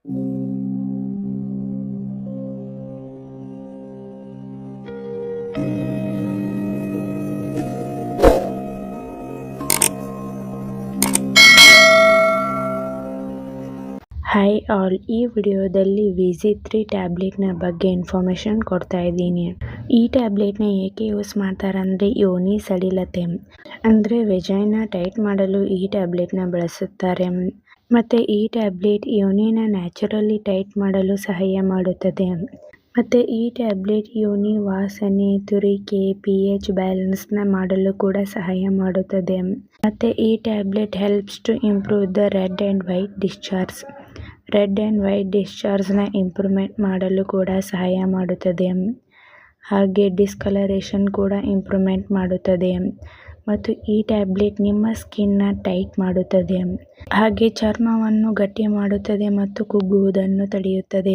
Hi all, ಈ ವಿಡಿಯೋದಲ್ಲಿ VZ3 ಟ್ಯಾಬ್ಲೆಟ್ನ ಬಗ್ಗೆ ಇನ್ಫಾರ್ಮೇಷನ್ ಕೊಡ್ತಾ ಇದ್ದೀನಿ. ಈ ಟ್ಯಾಬ್ಲೆಟ್ನ ಏಕೆ ಯೂಸ್ ಮಾಡ್ತಾರಂದರೆ ಯೋನಿ ಸಡಿಲತೆ ಅಂದರೆ ವೆಜೈನಾ ಟೈಟ್ ಮಾಡಲು ಈ ಟ್ಯಾಬ್ಲೆಟ್ನ ಬಳಸುತ್ತಾರೆ. ಮತ್ತು ಈ ಟ್ಯಾಬ್ಲೆಟ್ ಯೋನಿನ ನ್ಯಾಚುರಲಿ ಟೈಟ್ ಮಾಡಲು ಸಹಾಯ ಮಾಡುತ್ತದೆ. ಮತ್ತು ಈ ಟ್ಯಾಬ್ಲೆಟ್ ಯೋನಿ ವಾಸನೆ, ತುರಿಕೆ, pH ಬ್ಯಾಲೆನ್ಸ್ನ ಮಾಡಲು ಕೂಡ ಸಹಾಯ ಮಾಡುತ್ತದೆ. ಮತ್ತು ಈ tablet helps to improve the red and white discharge. Red and white ಡಿಸ್ಚಾರ್ಜ್ನ ಇಂಪ್ರೂವ್ಮೆಂಟ್ ಮಾಡಲು ಕೂಡ ಸಹಾಯ ಮಾಡುತ್ತದೆ. ಹಾಗೆ ಡಿಸ್ಕಲರೇಷನ್ ಕೂಡ ಇಂಪ್ರೂವ್ಮೆಂಟ್ ಮಾಡುತ್ತದೆ. ಮತ್ತು ಈ ಟ್ಯಾಬ್ಲೆಟ್ ನಿಮ್ಮ ಸ್ಕಿನ್ನ ಟೈಟ್ ಮಾಡುತ್ತದೆ. ಹಾಗೆ ಚರ್ಮವನ್ನು ಗಟ್ಟಿ ಮಾಡುತ್ತದೆ ಮತ್ತು ಕುಗ್ಗುವುದನ್ನು ತಡೆಯುತ್ತದೆ.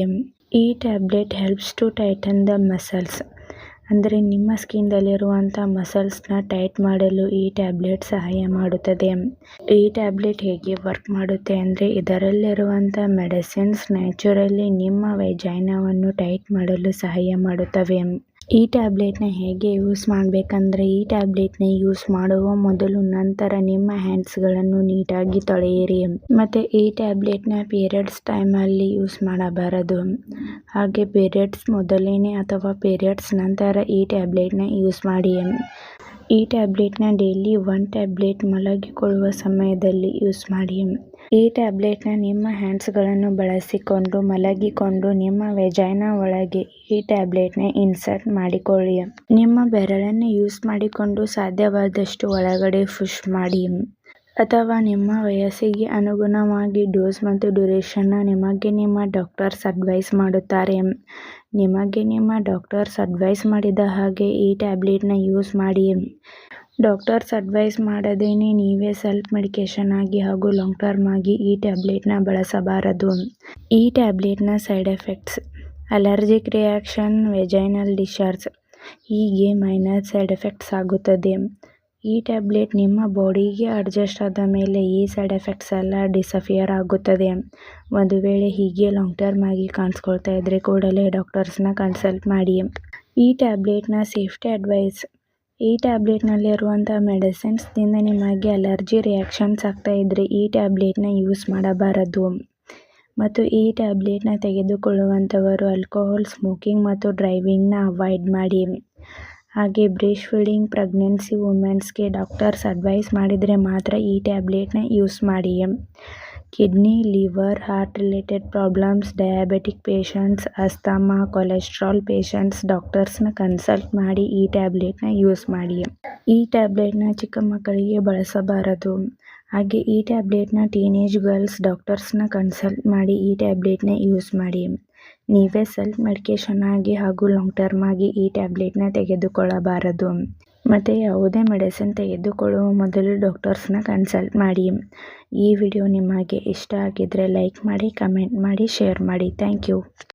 ಈ tablet helps to tighten the muscles ಅಂದರೆ ನಿಮ್ಮ ಸ್ಕಿನ್ನಲ್ಲಿರುವಂಥ ಮಸಲ್ಸ್ನ ಟೈಟ್ ಮಾಡಲು ಈ ಟ್ಯಾಬ್ಲೆಟ್ ಸಹಾಯ ಮಾಡುತ್ತದೆ. ಈ ಟ್ಯಾಬ್ಲೆಟ್ ಹೇಗೆ ವರ್ಕ್ ಮಾಡುತ್ತೆ ಅಂದರೆ ಇದರಲ್ಲಿರುವಂಥ ಮೆಡಿಸಿನ್ಸ್ ನ್ಯಾಚುರಲಿ ನಿಮ್ಮ ವೈಜೈನಾವನ್ನು ಟೈಟ್ ಮಾಡಲು ಸಹಾಯ ಮಾಡುತ್ತವೆ. ಈ ಟ್ಯಾಬ್ಲೆಟ್ನ ಹೇಗೆ ಯೂಸ್ ಮಾಡಬೇಕಂದ್ರೆ ಈ ಟ್ಯಾಬ್ಲೆಟ್ನ ಯೂಸ್ ಮಾಡುವ ಮೊದಲು ನಂತರ ನಿಮ್ಮ ಹ್ಯಾಂಡ್ಸ್ಗಳನ್ನು ನೀಟಾಗಿ ತೊಳೆಯಿರಿ. ಮತ್ತು ಈ ಟ್ಯಾಬ್ಲೆಟ್ನ ಪೀರಿಯಡ್ಸ್ ಟೈಮಲ್ಲಿ ಯೂಸ್ ಮಾಡಬಾರದು. ಹಾಗೆ ಪೀರಿಯಡ್ಸ್ ಮೊದಲೇನೆ ಅಥವಾ ಪೀರಿಯಡ್ಸ್ ನಂತರ ಈ ಟ್ಯಾಬ್ಲೆಟ್ನ ಯೂಸ್ ಮಾಡಿ. ಈ ಟ್ಯಾಬ್ಲೆಟ್ನ ಡೈಲಿ 1 ಟ್ಯಾಬ್ಲೆಟ್ ಮಲಗಿಕೊಳ್ಳುವ ಸಮಯದಲ್ಲಿ ಯೂಸ್ ಮಾಡಿ. ಈ ಟ್ಯಾಬ್ಲೆಟ್ನ ನಿಮ್ಮ ಹ್ಯಾಂಡ್ಸ್ಗಳನ್ನು ಬಳಸಿಕೊಂಡು ಮಲಗಿಕೊಂಡು ನಿಮ್ಮ ವೆಜೈನಾ ಒಳಗೆ ಈ ಟ್ಯಾಬ್ಲೆಟ್ನ ಇನ್ಸರ್ಟ್ ಮಾಡಿಕೊಳ್ಳಿ. ನಿಮ್ಮ ಬೆರಳನ್ನು ಯೂಸ್ ಮಾಡಿಕೊಂಡು ಸಾಧ್ಯವಾದಷ್ಟು ಒಳಗಡೆ ಪುಷ್ ಮಾಡಿ. ಅಥವಾ ನಿಮ್ಮ ವಯಸ್ಸಿಗೆ ಅನುಗುಣವಾಗಿ ಡೋಸ್ ಮತ್ತು ಡ್ಯೂರೇಷನ್ನ ನಿಮಗೆ ನಿಮ್ಮ ಡಾಕ್ಟರ್ಸ್ ಅಡ್ವೈಸ್ ಮಾಡುತ್ತಾರೆ. ನಿಮಗೆ ನಿಮ್ಮ ಡಾಕ್ಟರ್ಸ್ ಅಡ್ವೈಸ್ ಮಾಡಿದ ಹಾಗೆ ಈ ಟ್ಯಾಬ್ಲೆಟ್ನ ಯೂಸ್ ಮಾಡಿ. ಡಾಕ್ಟರ್ಸ್ ಅಡ್ವೈಸ್ ಮಾಡದೇನೆ ನೀವೇ ಸೆಲ್ಫ್ ಮೆಡಿಕೇಷನ್ ಆಗಿ ಹಾಗೂ ಲಾಂಗ್ ಟರ್ಮ್ ಆಗಿ ಈ ಟ್ಯಾಬ್ಲೆಟ್ನ ಬಳಸಬಾರದು. ಈ ಟ್ಯಾಬ್ಲೆಟ್ನ side effects allergic reaction, vaginal discharge ಹೀಗೆ ಮೈನರ್ ಸೈಡ್ ಎಫೆಕ್ಟ್ಸ್ ಆಗುತ್ತದೆ. ಈ ಟ್ಯಾಬ್ಲೆಟ್ ನಿಮ್ಮ ಬಾಡಿಗೆ ಅಡ್ಜಸ್ಟ್ ಆದ ಮೇಲೆ ಈ ಸೈಡ್ ಎಫೆಕ್ಟ್ಸ್ ಎಲ್ಲ ಡಿಸಫಿಯರ್ ಆಗುತ್ತದೆ. ಒಂದು ವೇಳೆ ಹೀಗೆ ಲಾಂಗ್ ಟರ್ಮ್ ಆಗಿ ಕಾಣಿಸ್ಕೊಳ್ತಾ ಇದ್ರೆ ಕೂಡಲೇ ಡಾಕ್ಟರ್ಸ್ನ ಕನ್ಸಲ್ಟ್ ಮಾಡಿ. ಈ ಟ್ಯಾಬ್ಲೆಟ್ನ ಸೇಫ್ಟಿ ಅಡ್ವೈಸ್ ಈ ಟ್ಯಾಬ್ಲೆಟ್ನಲ್ಲಿರುವಂಥ ಮೆಡಿಸಿನ್ಸ್ದಿಂದ ನಿಮಗೆ ಅಲರ್ಜಿ ರಿಯಾಕ್ಷನ್ಸ್ ಆಗ್ತಾ ಇದ್ರೆ ಈ ಟ್ಯಾಬ್ಲೆಟ್ನ ಯೂಸ್ ಮಾಡಬಾರದು. ಮತ್ತು ಈ ಟ್ಯಾಬ್ಲೆಟ್ನ ತೆಗೆದುಕೊಳ್ಳುವಂಥವರು ಆಲ್ಕೋಹಾಲ್, ಸ್ಮೋಕಿಂಗ್ ಮತ್ತು ಡ್ರೈವಿಂಗ್ನ ಅವಾಯ್ಡ್ ಮಾಡಿ. ಹಾಗೆ ಬ್ರೆಸ್ಟ್ ಫೀಡಿಂಗ್, ಪ್ರೆಗ್ನೆನ್ಸಿ ವುಮೆನ್ಸ್ಗೆ ಡಾಕ್ಟರ್ಸ್ ಅಡ್ವೈಸ್ ಮಾಡಿದರೆ ಮಾತ್ರ ಈ ಟ್ಯಾಬ್ಲೆಟ್ನ ಯೂಸ್ ಮಾಡಿ. Kidney, liver, heart related problems, diabetic patients, asthma, cholesterol patients ಡಾಕ್ಟರ್ಸ್ನ ಕನ್ಸಲ್ಟ್ ಮಾಡಿ ಈ ಟ್ಯಾಬ್ಲೆಟ್ನ ಯೂಸ್ ಮಾಡಿ. ಈ ಟ್ಯಾಬ್ಲೆಟ್ನ ಚಿಕ್ಕ ಮಕ್ಕಳಿಗೆ ಬಳಸಬಾರದು. ಹಾಗೆ ಈ ಟ್ಯಾಬ್ಲೆಟ್ನ ಟೀನೇಜ್ ಗರ್ಲ್ಸ್ ಡಾಕ್ಟರ್ಸ್ನ ಕನ್ಸಲ್ಟ್ ಮಾಡಿ ಈ ಟ್ಯಾಬ್ಲೆಟ್ನ ಯೂಸ್ ಮಾಡಿ. ನೀವೇ ಸೆಲ್ಫ್ ಮೆಡಿಕೇಷನ್ ಆಗಿ ಹಾಗೂ ಲಾಂಗ್ ಟರ್ಮ್ ಆಗಿ ಈ ಟ್ಯಾಬ್ಲೆಟ್ನ ತೆಗೆದುಕೊಳ್ಳಬಾರದು. ಮತ್ತು ಯಾವುದೇ ಮೆಡಿಸಿನ್ ತೆಗೆದುಕೊಳ್ಳುವ ಮೊದಲು ಡಾಕ್ಟರ್ಸ್ನ ಕನ್ಸಲ್ಟ್ ಮಾಡಿ. ಈ ವಿಡಿಯೋ ನಿಮಗೆ ಇಷ್ಟ ಆಗಿದ್ರೆ ಲೈಕ್ ಮಾಡಿ, ಕಮೆಂಟ್ ಮಾಡಿ, ಶೇರ್ ಮಾಡಿ. Thank you.